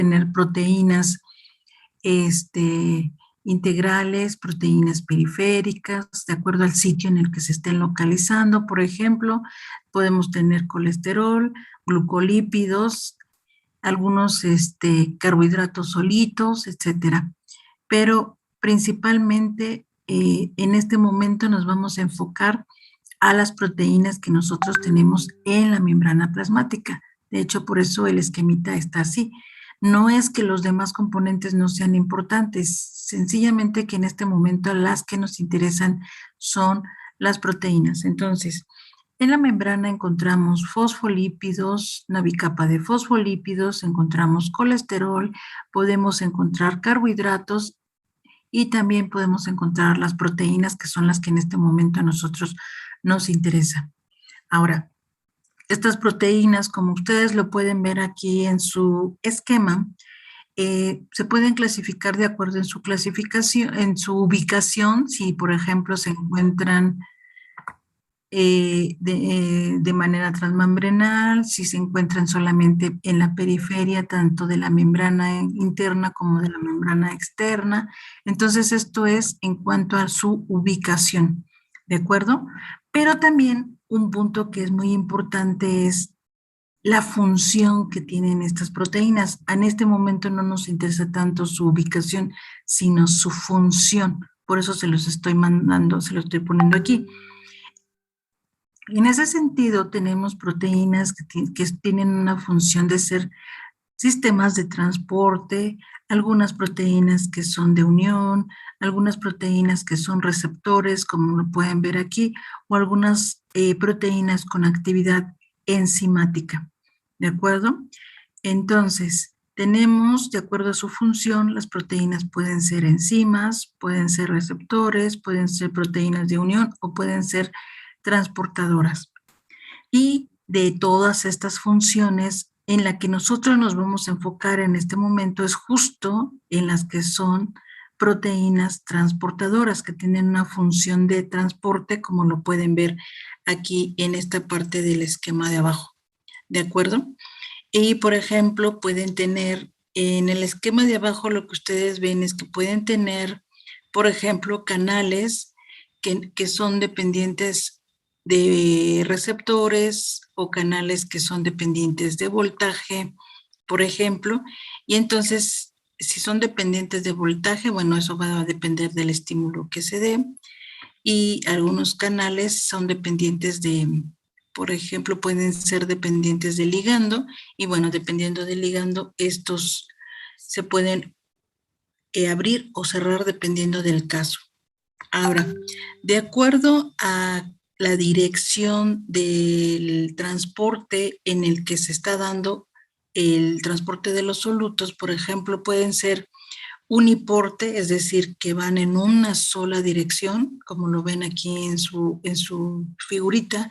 tener proteínas integrales, proteínas periféricas, de acuerdo al sitio en el que se estén localizando. Por ejemplo, podemos tener colesterol, glucolípidos, algunos carbohidratos solitos, etcétera. Pero principalmente en este momento nos vamos a enfocar a las proteínas que nosotros tenemos en la membrana plasmática. De hecho, por eso el esquemita está así. No es que los demás componentes no sean importantes, sencillamente que en este momento las que nos interesan son las proteínas. Entonces, en la membrana encontramos fosfolípidos, una bicapa de fosfolípidos, encontramos colesterol, podemos encontrar carbohidratos y también podemos encontrar las proteínas, que son las que en este momento a nosotros nos interesan. Ahora, estas proteínas, como ustedes lo pueden ver aquí en su esquema, se pueden clasificar de acuerdo en su clasificación, en su ubicación. Si, por ejemplo, se encuentran de manera transmembranal, si se encuentran solamente en la periferia, tanto de la membrana interna como de la membrana externa. Entonces, esto es en cuanto a su ubicación, ¿de acuerdo? Pero también un punto que es muy importante es la función que tienen estas proteínas. En este momento no nos interesa tanto su ubicación, sino su función. Por eso se los estoy mandando, se los estoy poniendo aquí. En ese sentido, tenemos proteínas que tienen una función de ser sistemas de transporte, algunas proteínas que son de unión, algunas proteínas que son receptores, como lo pueden ver aquí, o algunas proteínas con actividad enzimática. ¿De acuerdo? Entonces, tenemos, de acuerdo a su función, las proteínas pueden ser enzimas, pueden ser receptores, pueden ser proteínas de unión o pueden ser transportadoras. Y de todas estas funciones, en la que nosotros nos vamos a enfocar en este momento es justo en las que son proteínas transportadoras, que tienen una función de transporte, como lo pueden ver aquí en esta parte del esquema de abajo. ¿De acuerdo? Y, por ejemplo, pueden tener, en el esquema de abajo lo que ustedes ven es que pueden tener, por ejemplo, canales que son dependientes de receptores o canales que son dependientes de voltaje, por ejemplo, y entonces, si son dependientes de voltaje, bueno, eso va a depender del estímulo que se dé, y algunos canales son dependientes de, por ejemplo, pueden ser dependientes del ligando, y bueno, dependiendo del ligando, estos se pueden abrir o cerrar dependiendo del caso. Ahora, de acuerdo a la dirección del transporte en el que se está dando el transporte de los solutos, por ejemplo, pueden ser uniporte, es decir, que van en una sola dirección, como lo ven aquí en su figurita.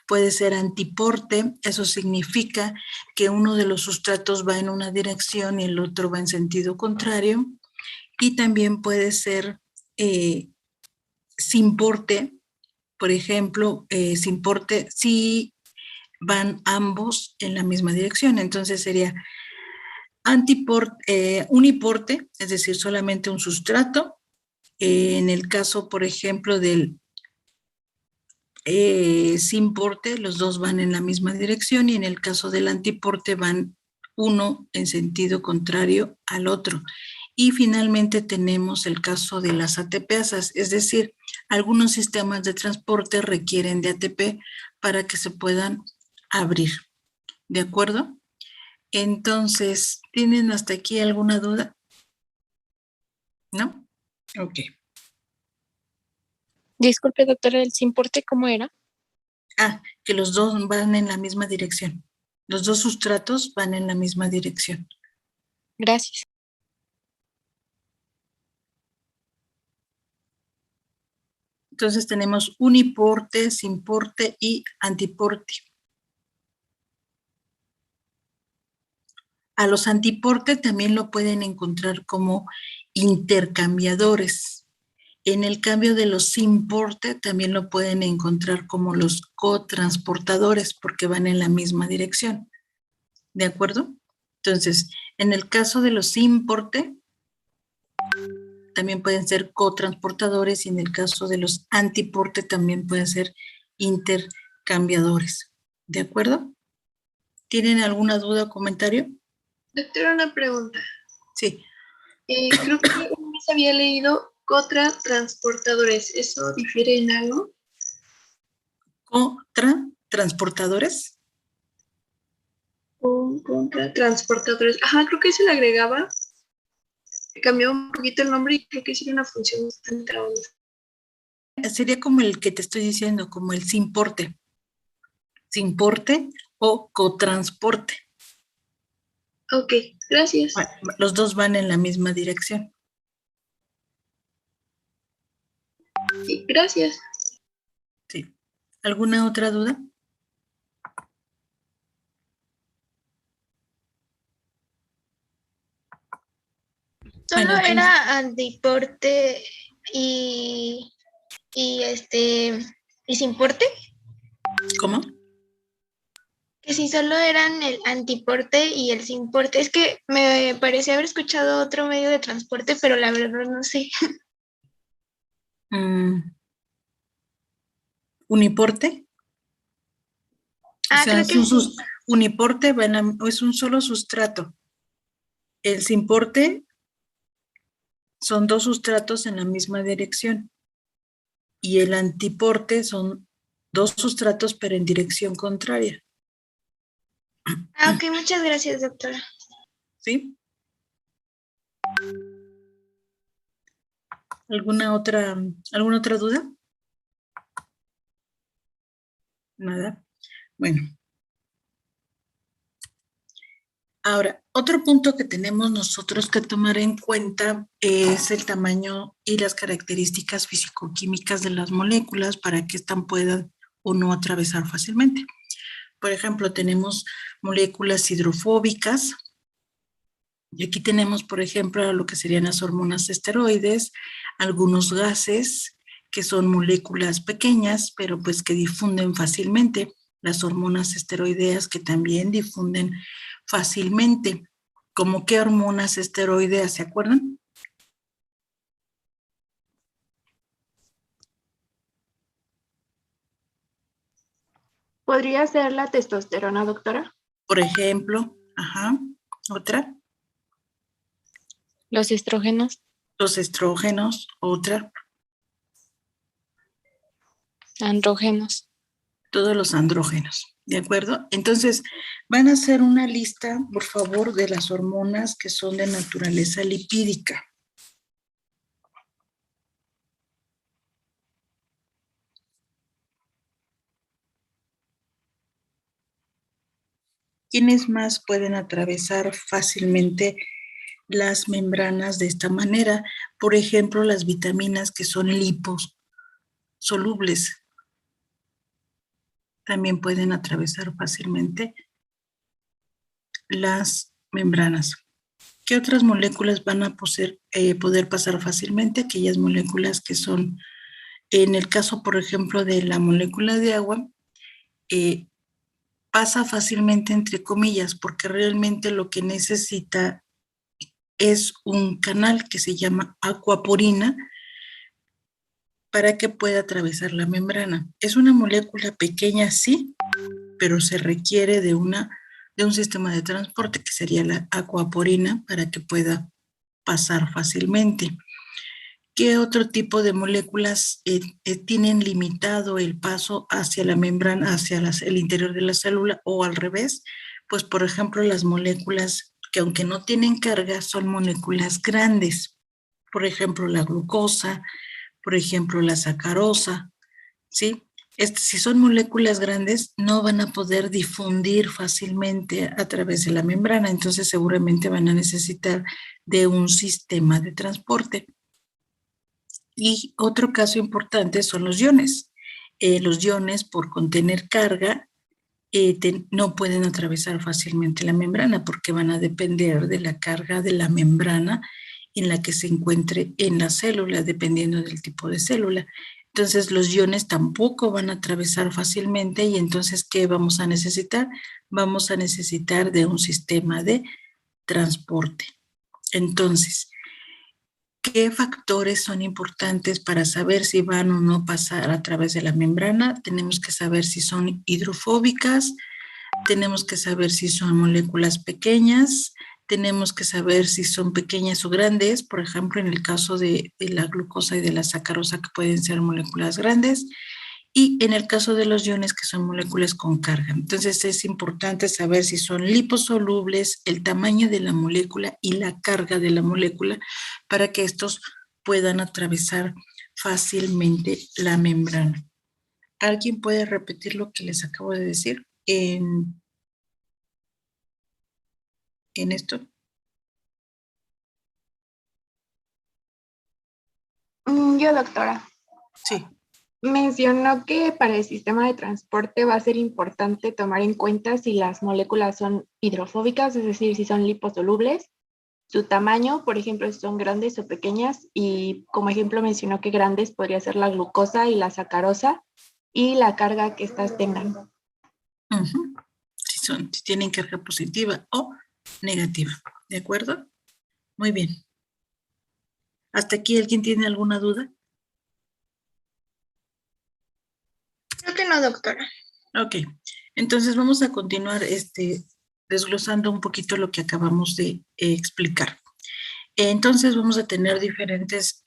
Puede ser antiporte, eso significa que uno de los sustratos va en una dirección y el otro va en sentido contrario. Y también puede ser simporte, por ejemplo, simporte si van ambos en la misma dirección. Entonces sería uniporte, es decir, solamente un sustrato. En el caso, por ejemplo, del simporte, los dos van en la misma dirección, y en el caso del antiporte van uno en sentido contrario al otro. Y finalmente tenemos el caso de las ATPasas, es decir, algunos sistemas de transporte requieren de ATP para que se puedan abrir. ¿De acuerdo? Entonces, ¿tienen hasta aquí alguna duda? ¿No? Ok. Disculpe, doctora, ¿el simporte cómo era? Que los dos van en la misma dirección. Los dos sustratos van en la misma dirección. Gracias. Entonces tenemos uniporte, simporte y antiporte. A los antiporte también lo pueden encontrar como intercambiadores. En el cambio de los simporte también lo pueden encontrar como los cotransportadores, porque van en la misma dirección. ¿De acuerdo? Entonces, En el caso de los sin porte, también pueden ser cotransportadores y en el caso de los antiporte también pueden ser intercambiadores. ¿De acuerdo? ¿Tienen alguna duda o comentario? Doctora, una pregunta. Sí. Creo que una vez había leído cotransportadores. ¿Eso difiere en algo? ¿Transportadores? Transportadores. Ajá, creo que se le agregaba. Cambió un poquito el nombre y creo que sí era una función bastante aguda. Sería como el que te estoy diciendo, como el sin porte. Sin porte o cotransporte. Ok, gracias. Los dos van en la misma dirección. Sí, gracias. Sí. ¿Alguna otra duda? ¿Solo Bueno, entonces, era antiporte y sin porte? ¿cómo? Que si solo eran el antiporte y el sin porte. Es que me parecía haber escuchado otro medio de transporte, pero la verdad no sé. ¿Uniporte? O sea, Creo que sí. uniporte es un solo sustrato. El sin porte son dos sustratos en la misma dirección. Y el antiporte son dos sustratos pero en dirección contraria. Ok, muchas gracias, doctora. ¿Sí? ¿Alguna otra duda? Nada. Bueno. Ahora, otro punto que tenemos nosotros que tomar en cuenta es el tamaño y las características físico-químicas de las moléculas para que éstas puedan o no atravesar fácilmente. Por ejemplo, tenemos moléculas hidrofóbicas. Y aquí tenemos, por ejemplo, lo que serían las hormonas esteroides, algunos gases que son moléculas pequeñas, pero pues que difunden fácilmente. Las hormonas esteroideas que también difunden fácilmente. ¿Cómo qué hormonas esteroideas, se acuerdan? ¿Podría ser la testosterona, doctora? Por ejemplo, otra. Los estrógenos. Los estrógenos, otra. Andrógenos. Todos los andrógenos, ¿de acuerdo? Entonces, van a hacer una lista, por favor, de las hormonas que son de naturaleza lipídica. ¿Quiénes más pueden atravesar fácilmente las membranas de esta manera? Por ejemplo, las vitaminas que son liposolubles también pueden atravesar fácilmente las membranas. ¿Qué otras moléculas van a poder pasar fácilmente? Aquellas moléculas que son, en el caso, por ejemplo, de la molécula de agua, pasa fácilmente entre comillas, porque realmente lo que necesita es un canal que se llama aquaporina para que pueda atravesar la membrana. Es una molécula pequeña, sí, pero se requiere de un sistema de transporte que sería la aquaporina para que pueda pasar fácilmente. ¿Qué otro tipo de moléculas tienen limitado el paso hacia la membrana, hacia el interior de la célula o al revés? Pues, por ejemplo, las moléculas que aunque no tienen carga, son moléculas grandes. Por ejemplo, la glucosa, por ejemplo, la sacarosa, ¿sí? Si son moléculas grandes, no van a poder difundir fácilmente a través de la membrana, entonces seguramente van a necesitar de un sistema de transporte. Y otro caso importante son los iones. Los iones, por contener carga, no pueden atravesar fácilmente la membrana porque van a depender de la carga de la membrana en la que se encuentre en la célula, dependiendo del tipo de célula. Entonces, los iones tampoco van a atravesar fácilmente y entonces, ¿qué vamos a necesitar? Vamos a necesitar de un sistema de transporte. Entonces, ¿qué factores son importantes para saber si van o no pasar a través de la membrana? Tenemos que saber si son hidrofóbicas, tenemos que saber si son moléculas pequeñas, tenemos que saber si son pequeñas o grandes, por ejemplo, en el caso de la glucosa y de la sacarosa, que pueden ser moléculas grandes, y en el caso de los iones, que son moléculas con carga. Entonces es importante saber si son liposolubles, el tamaño de la molécula y la carga de la molécula, para que estos puedan atravesar fácilmente la membrana. ¿Alguien puede repetir lo que les acabo de decir en esto? Yo, doctora. Sí. Mencionó que para el sistema de transporte va a ser importante tomar en cuenta si las moléculas son hidrofóbicas, es decir, si son liposolubles, su tamaño, por ejemplo, si son grandes o pequeñas, y como ejemplo mencionó que grandes podría ser la glucosa y la sacarosa, y la carga que estas tengan. Si tienen carga positiva o negativa, ¿de acuerdo? Muy bien. ¿Hasta aquí alguien tiene alguna duda? Creo que no, doctora. Ok, entonces vamos a continuar desglosando un poquito lo que acabamos de explicar. Entonces vamos a tener diferentes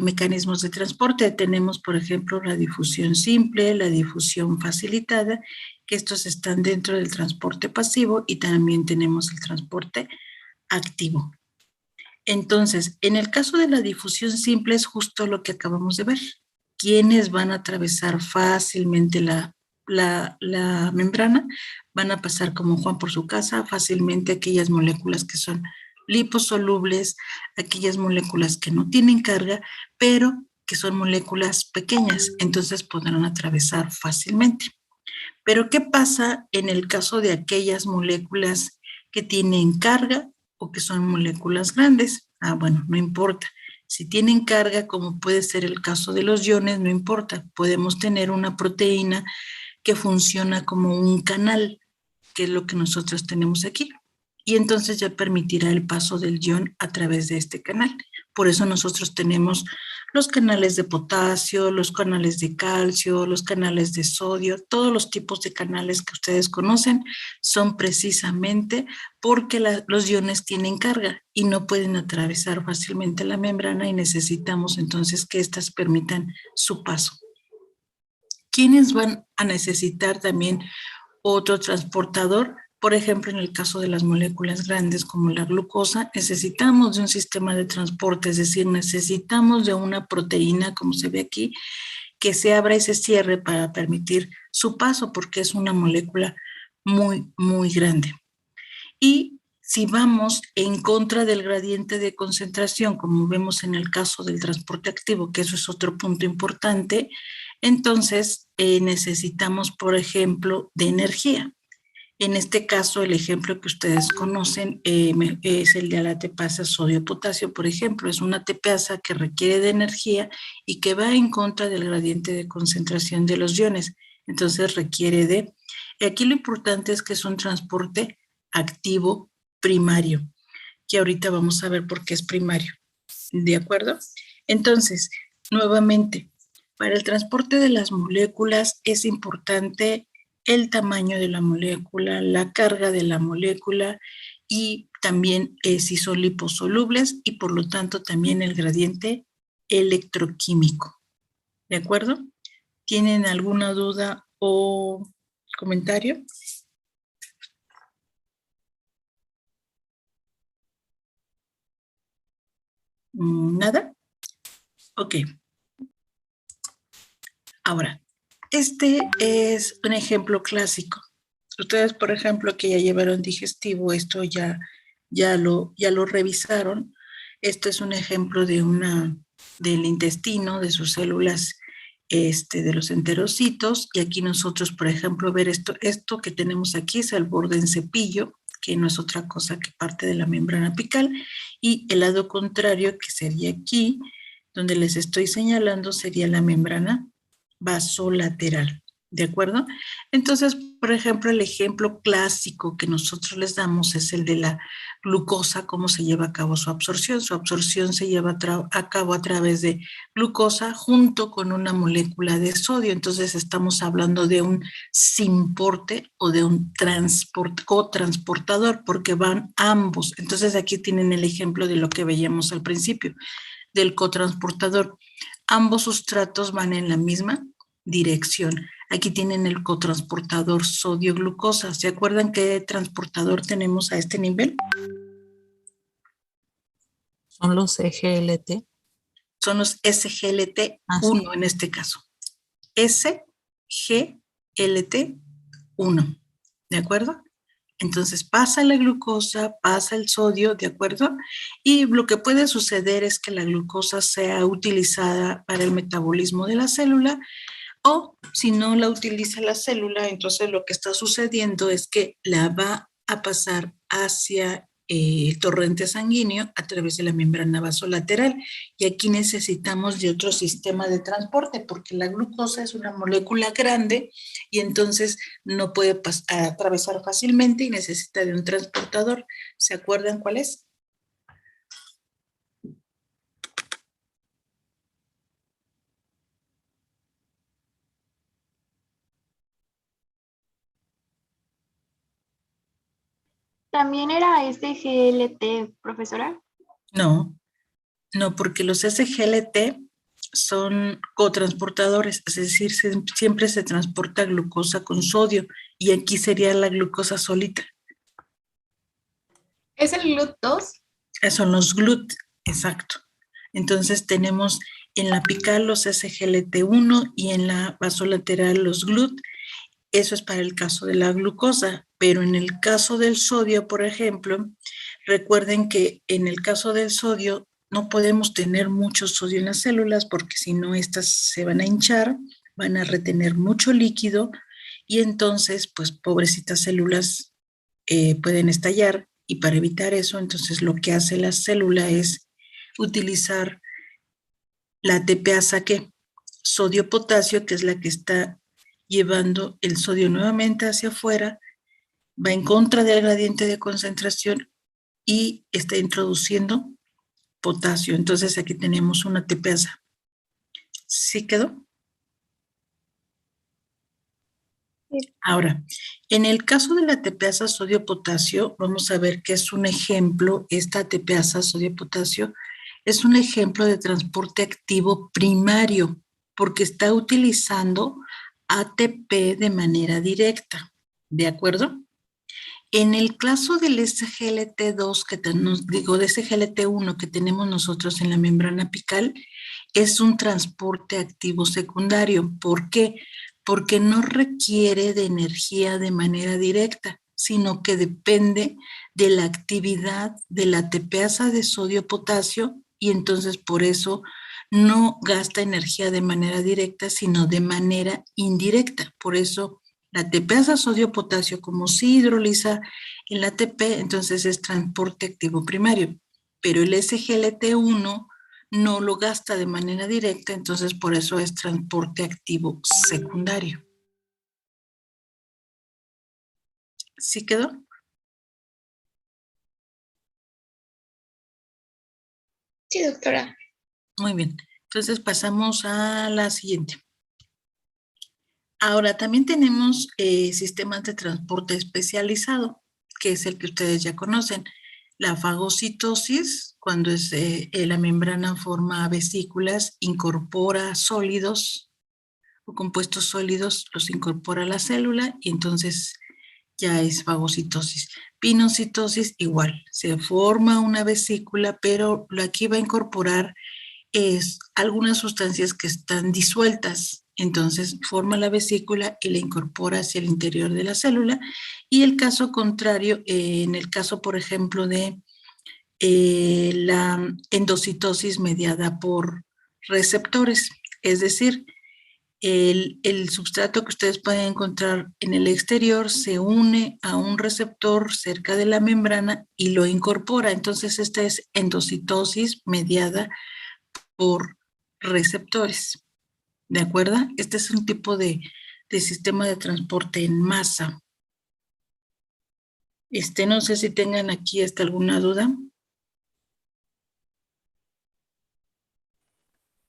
mecanismos de transporte. Tenemos, por ejemplo, la difusión simple, la difusión facilitada, que estos están dentro del transporte pasivo, y también tenemos el transporte activo. Entonces, en el caso de la difusión simple es justo lo que acabamos de ver. ¿Quiénes van a atravesar fácilmente la membrana? Van a pasar como Juan por su casa fácilmente aquellas moléculas que son liposolubles, aquellas moléculas que no tienen carga, pero que son moléculas pequeñas, entonces podrán atravesar fácilmente. Pero ¿qué pasa en el caso de aquellas moléculas que tienen carga o que son moléculas grandes? Bueno, no importa. Si tienen carga, como puede ser el caso de los iones, no importa. Podemos tener una proteína que funciona como un canal, que es lo que nosotros tenemos aquí. Y entonces ya permitirá el paso del ion a través de este canal. Por eso nosotros tenemos los canales de potasio, los canales de calcio, los canales de sodio, todos los tipos de canales que ustedes conocen son precisamente porque los iones tienen carga y no pueden atravesar fácilmente la membrana, y necesitamos entonces que éstas permitan su paso. ¿Quiénes van a necesitar también otro transportador? Por ejemplo, en el caso de las moléculas grandes como la glucosa, necesitamos de un sistema de transporte, es decir, necesitamos de una proteína, como se ve aquí, que se abra y se cierre para permitir su paso, porque es una molécula muy, muy grande. Y si vamos en contra del gradiente de concentración, como vemos en el caso del transporte activo, que eso es otro punto importante, entonces necesitamos, por ejemplo, de energía. En este caso, el ejemplo que ustedes conocen es el de la ATPasa sodio-potasio, por ejemplo. Es una ATPasa que requiere de energía y que va en contra del gradiente de concentración de los iones. Entonces requiere de... Aquí lo importante es que es un transporte activo primario, que ahorita vamos a ver por qué es primario. ¿De acuerdo? Entonces, nuevamente, para el transporte de las moléculas es importante el tamaño de la molécula, la carga de la molécula, y también si son liposolubles, y por lo tanto también el gradiente electroquímico. ¿De acuerdo? ¿Tienen alguna duda o comentario? ¿Nada? Ok. Ahora, este es un ejemplo clásico. Ustedes, por ejemplo, que ya llevaron digestivo, esto ya lo revisaron. Esto es un ejemplo de del intestino, de sus células, de los enterocitos. Y aquí nosotros, por ejemplo, ver esto que tenemos aquí es el borde en cepillo, que no es otra cosa que parte de la membrana apical. Y el lado contrario, que sería aquí, donde les estoy señalando, sería la membrana vasolateral. ¿De acuerdo? Entonces, por ejemplo, el ejemplo clásico que nosotros les damos es el de la glucosa, cómo se lleva a cabo su absorción. Su absorción se lleva a cabo a través de glucosa junto con una molécula de sodio. Entonces, estamos hablando de un simporte o de un cotransportador, porque van ambos. Entonces, aquí tienen el ejemplo de lo que veíamos al principio, del cotransportador. Ambos sustratos van en la misma dirección. Aquí tienen el cotransportador sodio-glucosa. ¿Se acuerdan qué transportador tenemos a este nivel? Son los EGLT. Son los SGLT1 en este caso. SGLT1. ¿De acuerdo? Entonces pasa la glucosa, pasa el sodio, ¿de acuerdo? Y lo que puede suceder es que la glucosa sea utilizada para el metabolismo de la célula, o si no la utiliza la célula, entonces lo que está sucediendo es que la va a pasar hacia el torrente sanguíneo a través de la membrana vasolateral. Y aquí necesitamos de otro sistema de transporte, porque la glucosa es una molécula grande y entonces no puede atravesar fácilmente y necesita de un transportador. ¿Se acuerdan cuál es? ¿También era SGLT, profesora? No, no, porque los SGLT son cotransportadores, es decir, siempre se transporta glucosa con sodio y aquí sería la glucosa solita. ¿Es el GLUT2? Son los GLUT, exacto. Entonces tenemos en la apical los SGLT1 y en la vasolateral los GLUT. Eso es para el caso de la glucosa, pero en el caso del sodio, por ejemplo, recuerden que en el caso del sodio no podemos tener mucho sodio en las células porque si no estas se van a hinchar, van a retener mucho líquido y entonces, pues pobrecitas células pueden estallar, y para evitar eso, entonces lo que hace la célula es utilizar la ATPasa que sodio-potasio, que es la que está llevando el sodio nuevamente hacia afuera, va en contra del gradiente de concentración y está introduciendo potasio. Entonces aquí tenemos una ATPasa. ¿Sí quedó? Sí. Ahora, en el caso de la ATPasa sodio-potasio, vamos a ver que es un ejemplo, esta ATPasa sodio-potasio es un ejemplo de transporte activo primario, porque está utilizando ATP de manera directa, ¿de acuerdo? En el caso del SGLT2, de SGLT1 que tenemos nosotros en la membrana apical, es un transporte activo secundario. ¿Por qué? Porque no requiere de energía de manera directa, sino que depende de la actividad de la ATPasa de sodio-potasio y entonces por eso no gasta energía de manera directa, sino de manera indirecta. Por eso la ATPasa sodio-potasio, como si hidroliza el ATP, entonces es transporte activo primario. Pero el SGLT1 no lo gasta de manera directa, entonces por eso es transporte activo secundario. ¿Sí quedó? Sí, doctora. Muy bien. Entonces pasamos a la siguiente. Ahora también tenemos sistemas de transporte especializado, que es el que ustedes ya conocen. La fagocitosis, cuando la membrana forma vesículas, incorpora sólidos o compuestos sólidos, los incorpora a la célula y entonces ya es fagocitosis. Pinocitosis igual, se forma una vesícula, pero lo aquí va a incorporar algunas sustancias que están disueltas. Entonces forma la vesícula y la incorpora hacia el interior de la célula. Y el caso contrario, en el caso, por ejemplo, de la endocitosis mediada por receptores, es decir, el substrato que ustedes pueden encontrar en el exterior se une a un receptor cerca de la membrana y lo incorpora. Entonces, esta es endocitosis mediada por receptores. ¿De acuerdo? Este es un tipo de de sistema de transporte en masa. No sé si tengan aquí hasta alguna duda.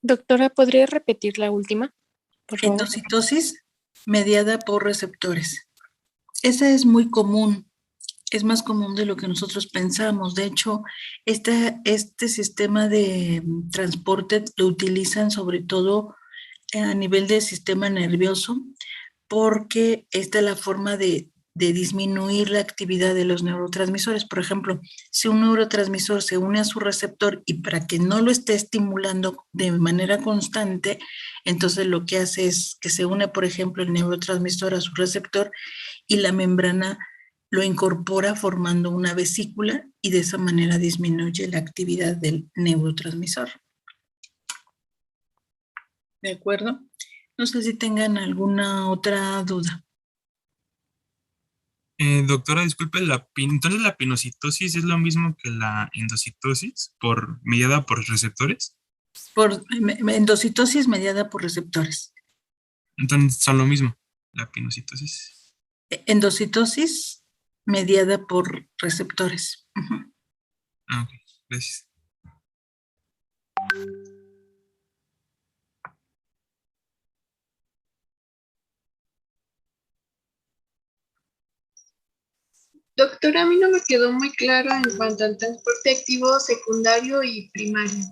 Doctora, ¿podría repetir la última, por favor? Endocitosis mediada por receptores. Esa es muy común, es más común de lo que nosotros pensamos. De hecho, este sistema de transporte lo utilizan sobre todo a nivel del sistema nervioso, porque esta es la forma de disminuir la actividad de los neurotransmisores. Por ejemplo, si un neurotransmisor se une a su receptor y para que no lo esté estimulando de manera constante, entonces lo que hace es que se une, por ejemplo, el neurotransmisor a su receptor y la membrana lo incorpora formando una vesícula y de esa manera disminuye la actividad del neurotransmisor. ¿De acuerdo? No sé si tengan alguna otra duda. Doctora, disculpe, entonces la pinocitosis es lo mismo que la endocitosis mediada por receptores. Endocitosis mediada por receptores. Entonces son lo mismo, la pinocitosis. Endocitosis mediada por receptores. Uh-huh. Ah, ok, gracias. Doctora, a mí no me quedó muy claro en cuanto al transporte activo secundario y primario.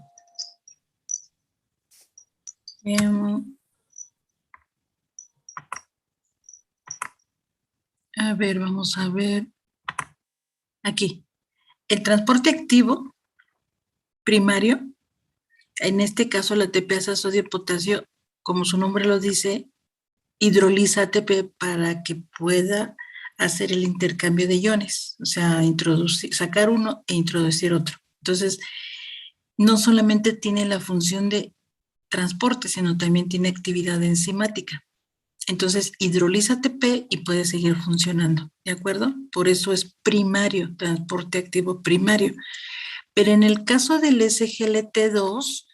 A ver, vamos a ver. Aquí. El transporte activo primario, en este caso la ATPasa sodio-potasio, como su nombre lo dice, hidroliza ATP para que pueda hacer el intercambio de iones, o sea, sacar uno e introducir otro. Entonces, no solamente tiene la función de transporte, sino también tiene actividad enzimática. Entonces, hidroliza ATP y puede seguir funcionando, ¿de acuerdo? Por eso es primario, transporte activo primario. Pero en el caso del SGLT2,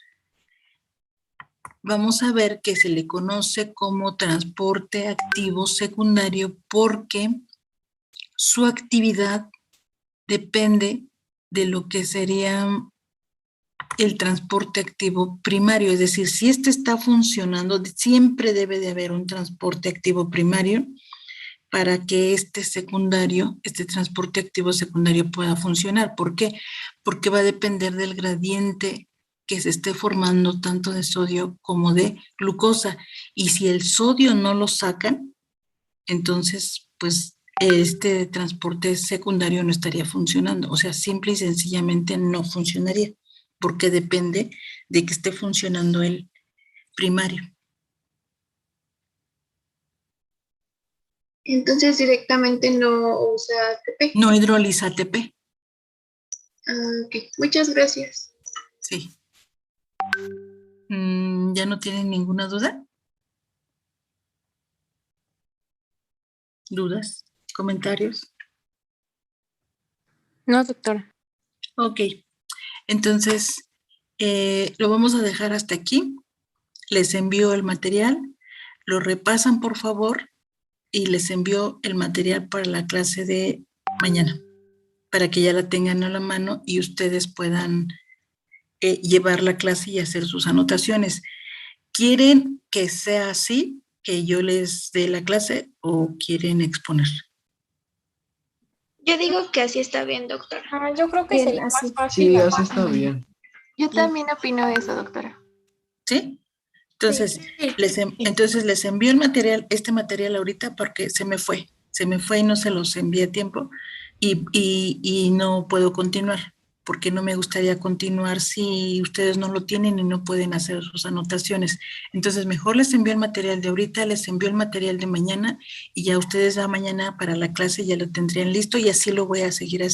vamos a ver que se le conoce como transporte activo secundario porque su actividad depende de lo que sería el transporte activo primario. Es decir, si este está funcionando, siempre debe de haber un transporte activo primario para que este transporte activo secundario pueda funcionar. ¿Por qué? Porque va a depender del gradiente que se esté formando tanto de sodio como de glucosa. Y si el sodio no lo sacan, entonces, pues, este transporte secundario no estaría funcionando. O sea, simple y sencillamente no funcionaría, porque depende de que esté funcionando el primario. Entonces directamente no usa ATP. No hidroliza ATP. Ok, muchas gracias. Sí. ¿Ya no tienen ninguna duda? ¿Dudas? ¿Comentarios? No, doctora. Ok. Entonces, lo vamos a dejar hasta aquí. Les envío el material. Lo repasan, por favor, y les envío el material para la clase de mañana, para que ya la tengan a la mano y ustedes puedan llevar la clase y hacer sus anotaciones. ¿Quieren que sea así, que yo les dé la clase, o quieren exponer? Yo digo que así está bien, doctora. Yo creo que Bien, sería así. más fácil. Sí, así está bien. Yo también opino eso, doctora. ¿Sí? Entonces, les envío el material, este material ahorita porque se me fue y no se los envié a tiempo y no puedo continuar, porque no me gustaría continuar si ustedes no lo tienen y no pueden hacer sus anotaciones. Entonces, mejor les envío el material de ahorita, les envío el material de mañana y ya ustedes ya mañana para la clase ya lo tendrían listo y así lo voy a seguir haciendo.